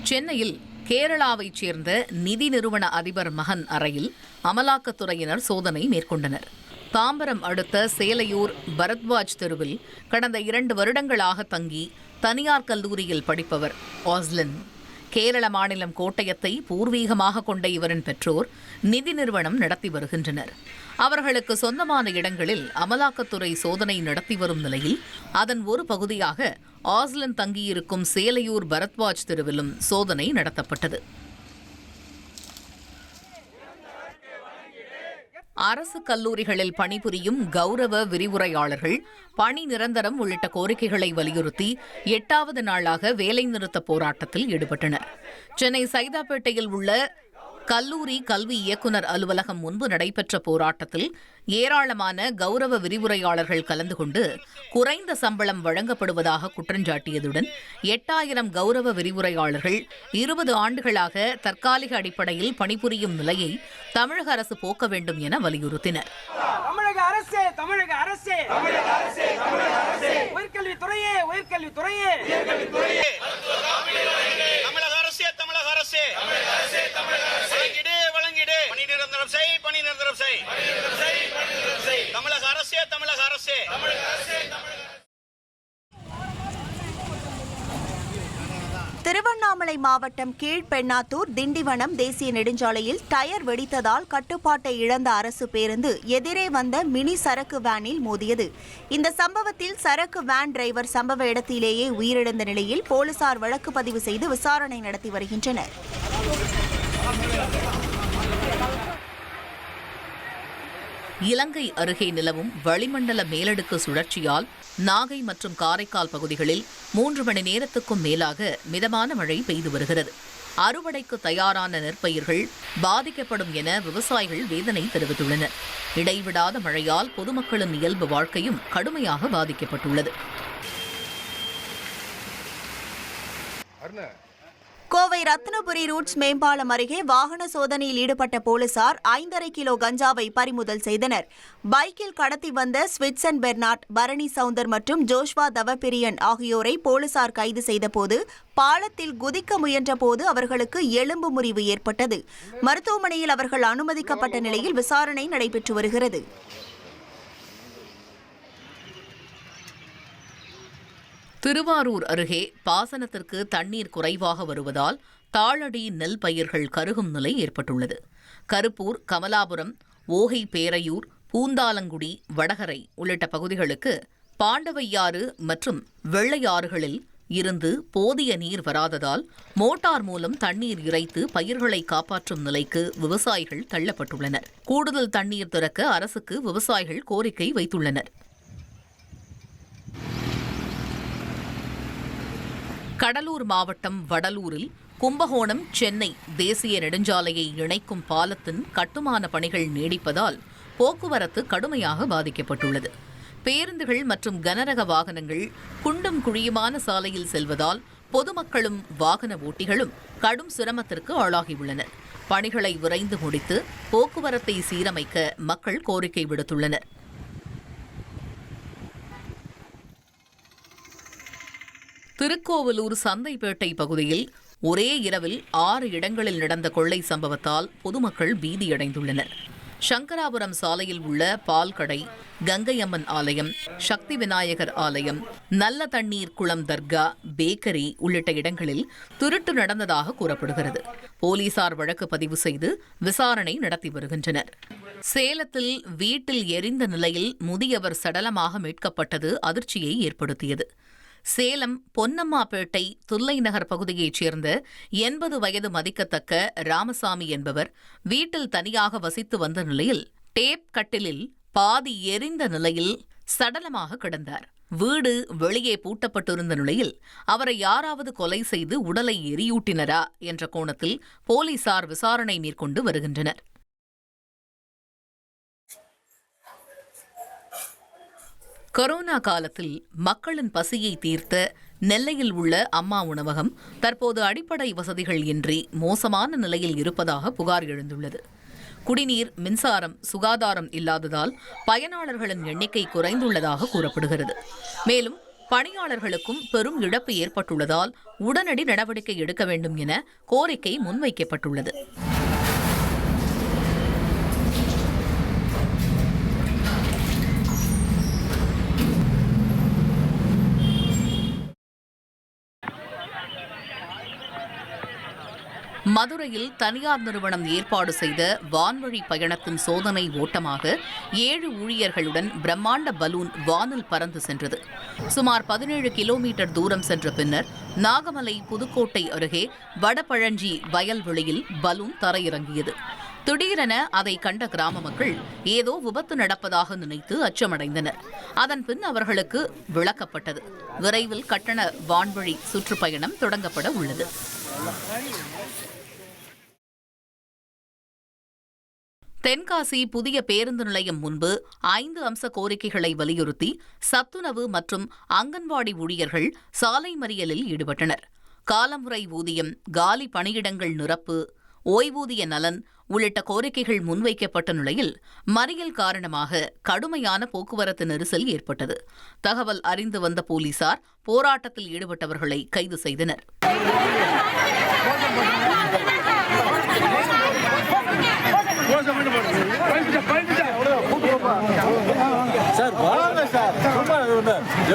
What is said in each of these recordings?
சென்னையில் கேரளாவைச் சேர்ந்த நிதி நிறுவன அதிபர் மகன் அறையில் அமலாக்கத்துறையினர் சோதனை மேற்கொண்டனர். தாம்பரம் அடுத்த சேலையூர் பரத்வாஜ் தெருவில் கடந்த 2 வருடங்களாக தங்கி தனியார் கல்லூரியில் படிப்பவர் ஆஸ்லின். கேரள மாநிலம் கோட்டயத்தை பூர்வீகமாக கொண்ட இவரின் பெற்றோர் நிதி நிறுவனம் நடத்தி வருகின்றனர். அவர்களுக்கு சொந்தமான இடங்களில் அமலாக்கத்துறை சோதனை நடத்தி வரும் நிலையில் அதன் ஒரு பகுதியாக ஆஸ்லின் தங்கியிருக்கும் சேலையூர் பரத்வாஜ் தெருவிலும் சோதனை நடத்தப்பட்டது. அரசு கல்லூரிகளில் பணிபுரியும் கௌரவ விரிவுரையாளர்கள் பணி நிரந்தரம் உள்ளிட்ட கோரிக்கைகளை வலியுறுத்தி 8வது நாளாக வேலைநிறுத்த போராட்டத்தில் ஈடுபட்டனர். சென்னை சைதாப்பேட்டையில் உள்ள கல்லூரி கல்வி இயக்குநர் அலுவலகம் முன்பு நடைபெற்ற போராட்டத்தில் ஏராளமான கௌரவ விரிவுரையாளர்கள் கலந்து கொண்டு குறைந்த சம்பளம் வழங்கப்படுவதாக குற்றஞ்சாட்டியதுடன் 8000 கௌரவ விரிவுரையாளர்கள் 20 ஆண்டுகளாக தற்காலிக அடிப்படையில் பணிபுரியும் நிலையை தமிழக அரசு போக்க வேண்டும் என வலியுறுத்தினர். திருவண்ணாமலை மாவட்டம் கீழ்பெண்ணாத்தூர் திண்டிவனம் தேசிய நெடுஞ்சாலையில் டயர் வெடித்ததால் கட்டுப்பாட்டை இழந்த அரசு பேருந்து எதிரே வந்த மினி சரக்கு வேனில் மோதியது. இந்த சம்பவத்தில் சரக்கு வேன் டிரைவர் சம்பவ இடத்திலேயே உயிரிழந்த நிலையில் போலீசார் வழக்கு பதிவு செய்து விசாரணை நடத்தி வருகின்றனர். இலங்கை அருகே நிலவும் வளிமண்டல மேலடுக்கு சுழற்சியால் நாகை மற்றும் காரைக்கால் பகுதிகளில் 3 மணி நேரத்துக்கும் மேலாக மிதமான மழை பெய்து வருகிறது. அறுவடைக்கு தயாரான நெற்பயிர்கள் பாதிக்கப்படும் என விவசாயிகள் வேதனை தெரிவித்துள்ளனர். இடைவிடாத மழையால் பொதுமக்களின் இயல்பு வாழ்க்கையும் கடுமையாக பாதிக்கப்பட்டுள்ளது. கோவை ரத்னபுரி ரூட்ஸ் மேம்பாலம் அருகே வாகன சோதனையில் ஈடுபட்ட போலீசார் 5.5 கிலோ கஞ்சாவை பறிமுதல் செய்தனர். பைக்கில் கடத்தி வந்த ஸ்விட்சன் பெர்னாட், பரணி சவுந்தர் மற்றும் ஜோஷ்வா தவப்பிரியன் ஆகியோரை போலீசார் கைது செய்தபோது பாலத்தில் குதிக்க முயன்றபோது அவர்களுக்கு எலும்பு முறிவு ஏற்பட்டது. மருத்துவமனையில் அவர்கள் அனுமதிக்கப்பட்ட நிலையில் விசாரணை நடைபெற்று வருகிறது. திருவாரூர் அருகே பாசனத்திற்கு தண்ணீர் குறைவாக வருவதால் தாளடி நெல் பயிர்கள் கருகும் நிலை ஏற்பட்டுள்ளது. கருப்பூர், கமலாபுரம், ஓகை பேரையூர், பூந்தாலங்குடி, வடகரை உள்ளிட்ட பகுதிகளுக்கு பாண்டவையாறு மற்றும் வெள்ளையாறுகளில் இருந்து போதிய நீர் வராததால் மோட்டார் மூலம் தண்ணீர் இறைத்து பயிர்களை காப்பாற்றும் நிலைக்கு விவசாயிகள் தள்ளப்பட்டுள்ளனர். கூடுதல் தண்ணீர் திறக்க அரசுக்கு விவசாயிகள் கோரிக்கை வைத்துள்ளனர். கடலூர் மாவட்டம் வடலூரில் கும்பகோணம் சென்னை தேசிய நெடுஞ்சாலையை இணைக்கும் பாலத்தின் கட்டுமான பணிகள் நீடிப்பதால் போக்குவரத்து கடுமையாக பாதிக்கப்பட்டுள்ளது. பேருந்துகள் மற்றும் கனரக வாகனங்கள் குண்டும் குழியுமான சாலையில் செல்வதால் பொதுமக்களும் வாகன ஓட்டிகளும் கடும் சிரமத்திற்கு ஆளாகியுள்ளனர். பணிகளை விரைந்து முடித்து போக்குவரத்தை சீரமைக்க மக்கள் கோரிக்கை விடுத்துள்ளனர். திருக்கோவிலூர் சந்தைப்பேட்டை பகுதியில் ஒரே இரவில் 6 இடங்களில் நடந்த கொள்ளை சம்பவத்தால் பொதுமக்கள் பீதியடைந்துள்ளனர். சங்கராபுரம் சாலையில் உள்ள பால்கடை, கங்கையம்மன் ஆலயம், சக்தி விநாயகர் ஆலயம், நல்ல தண்ணீர் குளம் தர்கா, பேக்கரி உள்ளிட்ட இடங்களில் திருட்டு நடந்ததாக கூறப்படுகிறது. போலீசார் வழக்கு பதிவு செய்து விசாரணை நடத்தி வருகின்றனர். சேலத்தில் வீட்டில் எரிந்த நிலையில் முதியவர் சடலமாக மீட்கப்பட்டது அதிர்ச்சியை ஏற்படுத்தியது. சேலம் பொன்னம்மாப்பேட்டை துல்லை நகர் பகுதியைச் சேர்ந்த 80 வயது மதிக்கத்தக்க ராமசாமி என்பவர் வீட்டில் தனியாக வசித்து வந்த நிலையில் டேப் கட்டிலில் பாதி எரிந்த நிலையில் சடலமாக கிடந்தார். வீடு வெளியே பூட்டப்பட்டிருந்த நிலையில் அவரை யாராவது கொலை செய்து உடலை எரியூட்டினரா என்ற கோணத்தில் போலீசார் விசாரணை மேற்கொண்டு வருகின்றனர். கொரோனா காலத்தில் மக்களின் பசியை தீர்த்த நெல்லையில் உள்ள அம்மா உணவகம் தற்போது அடிப்படை வசதிகள் இன்றி மோசமான நிலையில் இருப்பதாக புகார் எழுந்துள்ளது. குடிநீர், மின்சாரம், சுகாதாரம் இல்லாததால் பயனாளர்களின் எண்ணிக்கை குறைந்துள்ளதாக கூறப்படுகிறது. மேலும் பணியாளர்களுக்கும் பெரும் இழப்பு ஏற்பட்டுள்ளதால் உடனடி நடவடிக்கை எடுக்க வேண்டும் என கோரிக்கை முன்வைக்கப்பட்டுள்ளது. மதுரையில் தனியார் நிறுவனம் ஏற்பாடு செய்த வான்வழி பயணத்தின் சோதனை ஓட்டமாக 7 ஊழியர்களுடன் பிரம்மாண்ட பலூன் வானில் பறந்து சென்றது. சுமார் 17 கிலோமீட்டர் தூரம் சென்ற பின்னர் நாகமலை புதுக்கோட்டை அருகே வடபழஞ்சி வயல்வெளியில் பலூன் தரையிறங்கியது. திடீரென அதை கண்ட கிராம மக்கள் ஏதோ விபத்து நடப்பதாக நினைத்து அச்சமடைந்தனர். அதன் பின் அவர்களுக்கு விளக்கப்பட்டது. விரைவில் கட்டண வான்வழி சுற்றுப்பயணம் தொடங்கப்பட உள்ளது. தென்காசி புதிய பேருந்து நிலையம் முன்பு 5 அம்ச கோரிக்கைகளை வலியுறுத்தி சத்துணவு மற்றும் அங்கன்வாடி ஊழியர்கள் சாலை மறியலில் ஈடுபட்டனர். காலமுறை ஊதியம், காலி பணியிடங்கள் நிரப்பு, ஓய்வூதிய நலன் உள்ளிட்ட கோரிக்கைகள் முன்வைக்கப்பட்ட நிலையில் மறியல் காரணமாக கடுமையான போக்குவரத்து நெரிசல் ஏற்பட்டது. தகவல் அறிந்து வந்த போலீசார் போராட்டத்தில் ஈடுபட்டவர்களை கைது செய்தனர். சார் வாங்க சார்,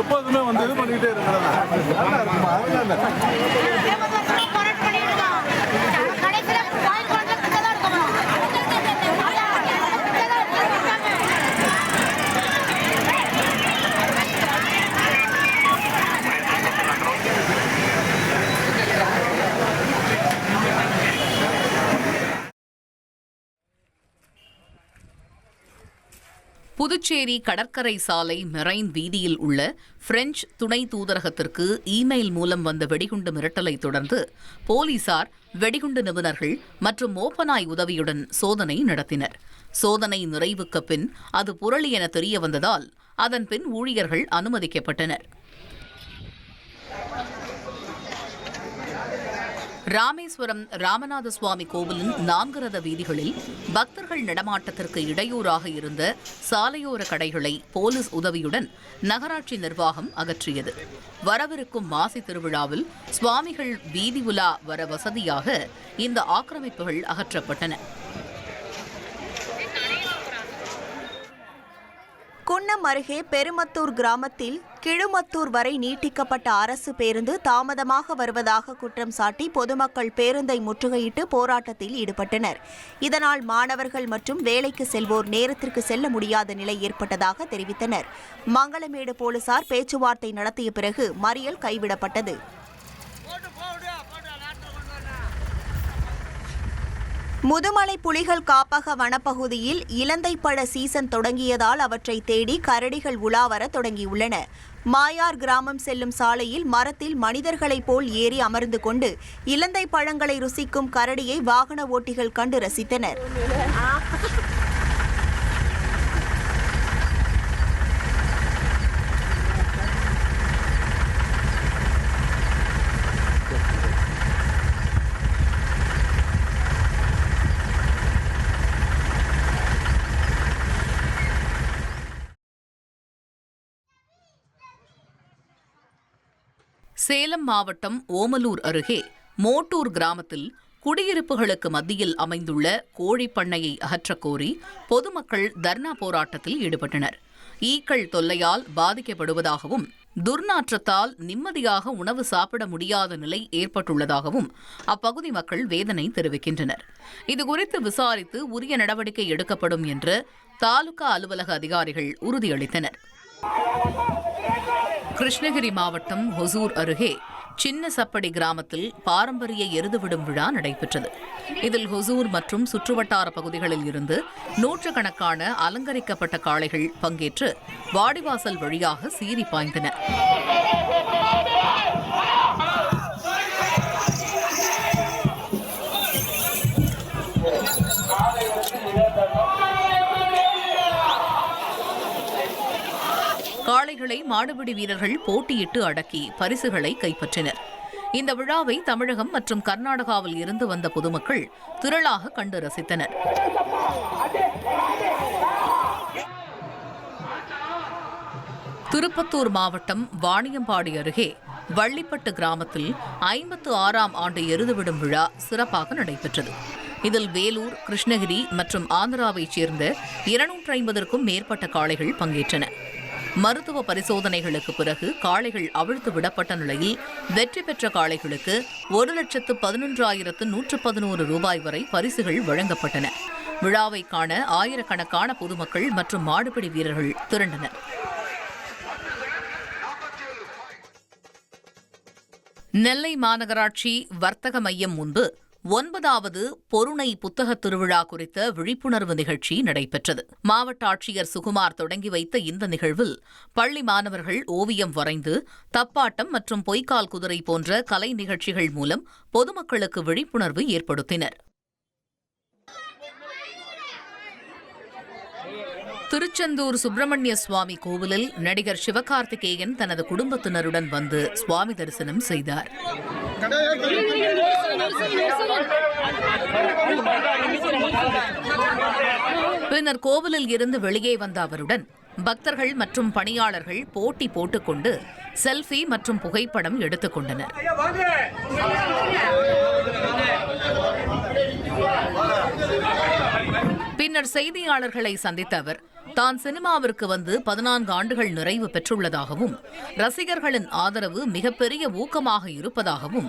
எப்போதுமே வந்து இது பண்ணிக்கிட்டே இருக்கிறேன். புதுச்சேரி கடற்கரை சாலை மெரைன் வீதியில் உள்ள பிரெஞ்சு துணை தூதரகத்திற்கு இமெயில் மூலம் வந்த வெடிகுண்டு மிரட்டலை தொடர்ந்து போலீசார் வெடிகுண்டு நிபுணர்கள் மற்றும் மோப்பநாய் உதவியுடன் சோதனை நடத்தினர். சோதனை நிறைவுக்கு பின் அது புரளி என தெரிய வந்ததால் அதன் பின் ஊழியர்கள் அனுமதிக்கப்பட்டனர். ராமேஸ்வரம் ராமநாத சுவாமி கோவிலின் 4 ரத வீதிகளில் பக்தர்கள் நடமாட்டத்திற்கு இடையூறாக இருந்த சாலையோர கடைகளை போலீஸ் உதவியுடன் நகராட்சி நிர்வாகம் அகற்றியது. வரவிருக்கும் மாசி திருவிழாவில் சுவாமிகள் வீதி உலா வர வசதியாக இந்த ஆக்கிரமிப்புகள் அகற்றப்பட்டன. குன்னம் அருகே பெருமத்தூர் கிராமத்தில் கிழுமத்தூர் வரை நீட்டிக்கப்பட்ட அரசு பேருந்து தாமதமாக வருவதாக குற்றம் சாட்டி பொதுமக்கள் பேருந்தை முற்றுகையிட்டு போராட்டத்தில் ஈடுபட்டனர். இதனால் மாணவர்கள் மற்றும் வேலைக்கு செல்வோர் நேரத்திற்கு செல்ல முடியாத நிலை ஏற்பட்டதாக தெரிவித்தனர். மங்களமேடு போலீசார் பேச்சுவார்த்தை நடத்திய பிறகு மறியல் கைவிடப்பட்டது. முதுமலை புலிகள் காப்பக வனப்பகுதியில் இலந்தைப்பழ சீசன் தொடங்கியதால் அவற்றை தேடி கரடிகள் உலாவர தொடங்கியுள்ளன. மாயார் கிராமம் செல்லும் சாலையில் மரத்தில் மனிதர்களைப் போல் ஏறி அமர்ந்து கொண்டு இலந்தை பழங்களை ருசிக்கும் கரடியை வாகன ஓட்டிகள் கண்டு ரசித்தனர். சேலம் மாவட்டம் ஓமலூர் அருகே மோட்டூர் கிராமத்தில் குடியிருப்புகளுக்கு மத்தியில் அமைந்துள்ள கோழிப்பண்ணையை அகற்றக் கோரி பொதுமக்கள் தர்ணா போராட்டத்தில் ஈடுபட்டனர். ஈக்கள் தொல்லையால் பாதிக்கப்படுவதாகவும் துர்நாற்றத்தால் நிம்மதியாக உணவு சாப்பிட முடியாத நிலை ஏற்பட்டுள்ளதாகவும் அப்பகுதி மக்கள் வேதனை தெரிவிக்கின்றனர். இதுகுறித்து விசாரித்து உரிய நடவடிக்கை எடுக்கப்படும் என்று தாலுகா அலுவலக அதிகாரிகள் உறுதியளித்தனர். கிருஷ்ணகிரி மாவட்டம் ஹொசூர் அருகே சின்ன சப்படி கிராமத்தில் பாரம்பரிய எருதுவிடும் விழா நடைபெற்றது. இதில் ஹொசூர் மற்றும் சுற்றுவட்டார பகுதிகளில் இருந்து நூற்றுக்கணக்கான அலங்கரிக்கப்பட்ட காளைகள் பங்கேற்று வாடிவாசல் வழியாக சீறி பாய்ந்தன. காளைகளை மாடுபிடி வீரர்கள் போட்டியிட்டு அடக்கி பரிசுகளை கைப்பற்றினர். இந்த விழாவை தமிழகம் மற்றும் கர்நாடகாவில் இருந்து வந்த பொதுமக்கள் திரளாக கண்டு ரசித்தனர். திருப்பத்தூர் மாவட்டம் வாணியம்பாடி அருகே வள்ளிப்பட்டு கிராமத்தில் 56ஆம் ஆண்டு எருதுவிடும் விழா சிறப்பாக நடைபெற்றது. இதில் வேலூர், கிருஷ்ணகிரி மற்றும் ஆந்திராவைச் சேர்ந்த 250க்கும் மேற்பட்ட காளைகள் பங்கேற்றன. மருத்துவ பரிசோதனைகளுக்கு பிறகு காளைகள் அவிழ்த்து விடப்பட்ட நிலையில் வெற்றி பெற்ற காளைகளுக்கு 1,11,111 ரூபாய் வரை பரிசுகள் வழங்கப்பட்டன. விழாவை காண ஆயிரக்கணக்கான பொதுமக்கள் மற்றும் மாடுபிடி வீரர்கள் திரண்டனர். நெல்லை மாநகராட்சி வர்த்தக மையம் முன்பு 9வது பொருணை புத்தக திருவிழா குறித்த விழிப்புணர்வு நிகழ்ச்சி நடைபெற்றது. மாவட்ட ஆட்சியர் சுகுமார் தொடங்கி வைத்த இந்த நிகழ்வில் பள்ளி மாணவர்கள் ஓவியம் வரைந்து, தப்பாட்டம் மற்றும் பொய்க்கால் குதிரை போன்ற கலை நிகழ்ச்சிகள் மூலம் பொதுமக்களுக்கு விழிப்புணர்வு ஏற்படுத்தினர். திருச்செந்தூர் சுப்பிரமணிய சுவாமி கோவிலில் நடிகர் சிவகார்த்திகேயன் தனது குடும்பத்தினருடன் வந்து சுவாமி தரிசனம் செய்தார். பின்னர் கோவிலில் இருந்து வெளியே வந்த அவருடன் பக்தர்கள் மற்றும் பணியாளர்கள் போட்டி போட்டுக்கொண்டு செல்ஃபி மற்றும் புகைப்படம் எடுத்துக் கொண்டனர். பின்னர் செய்தியாளர்களை சந்தித்த அவர் தான் சினிமாவிற்கு வந்து 14 ஆண்டுகள் நிறைவு பெற்றுள்ளதாகவும், ரசிகர்களின் ஆதரவு மிகப்பெரிய ஊக்கமாக இருப்பதாகவும்,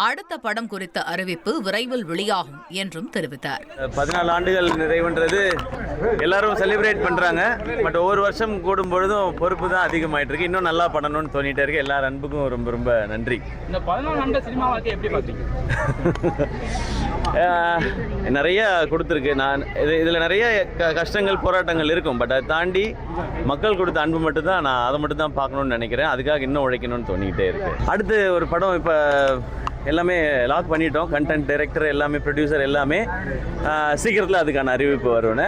அடுத்த படம் குறித்த அறிவிப்பு விரைவில் வெளியாகும் என்றும் தெரிவித்தார். 14 ஆண்டுகள் நிறைவுன்றது எல்லாரும் செலிப்ரேட் பண்றாங்க. பட் ஒவ்வொரு வருஷம் கூடும் பொழுதும் பொறுப்பு தான் அதிகமாயிட்டு இருக்கு. இன்னும் நல்லா பண்ணணும்னு தோணிட்டே இருக்கு. எல்லார் அன்புக்கும் ரொம்ப ரொம்ப நன்றி. இந்த 14 ஆண்டு சினிமா வாழ்க்கை எப்படி பார்த்தீங்க? நிறைய கொடுத்துருக்கு. இதில் நிறைய கஷ்டங்கள், போராட்டங்கள் இருக்கும். பட் அதை தாண்டி மக்கள் கொடுத்த அன்பு மட்டும்தான், நான் அதை மட்டும் தான் பார்க்கணும்னு நினைக்கிறேன். அதுக்காக இன்னும் உழைக்கணும்னு தோணிக்கிட்டே இருக்கு. அடுத்து ஒரு படம் இப்போ எல்லாமே லாக் பண்ணிட்டோம். கண்டென்ட் டைரக்டர் எல்லாமே, ப்ரொடியூசர் எல்லாமே. சீக்கிரத்தில் அதுக்கான அறிவிப்பு வருவேன்.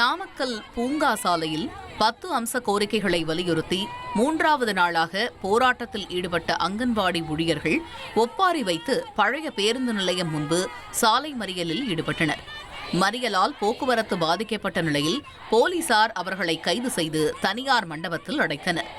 நாமக்கல் பூங்கா சாலையில் 10 அம்ச கோரிக்கைகளை வலியுறுத்தி 3வது நாளாக போராட்டத்தில் ஈடுபட்ட அங்கன்வாடி ஊழியர்கள் ஒப்பாரி வைத்து பழைய பேருந்து நிலையம் முன்பு சாலை மறியலில் ஈடுபட்டனர். மறியலால் போக்குவரத்து பாதிக்கப்பட்ட நிலையில் போலீசார் அவர்களை கைது செய்து தனியார் மண்டபத்தில் அடைத்தனர்.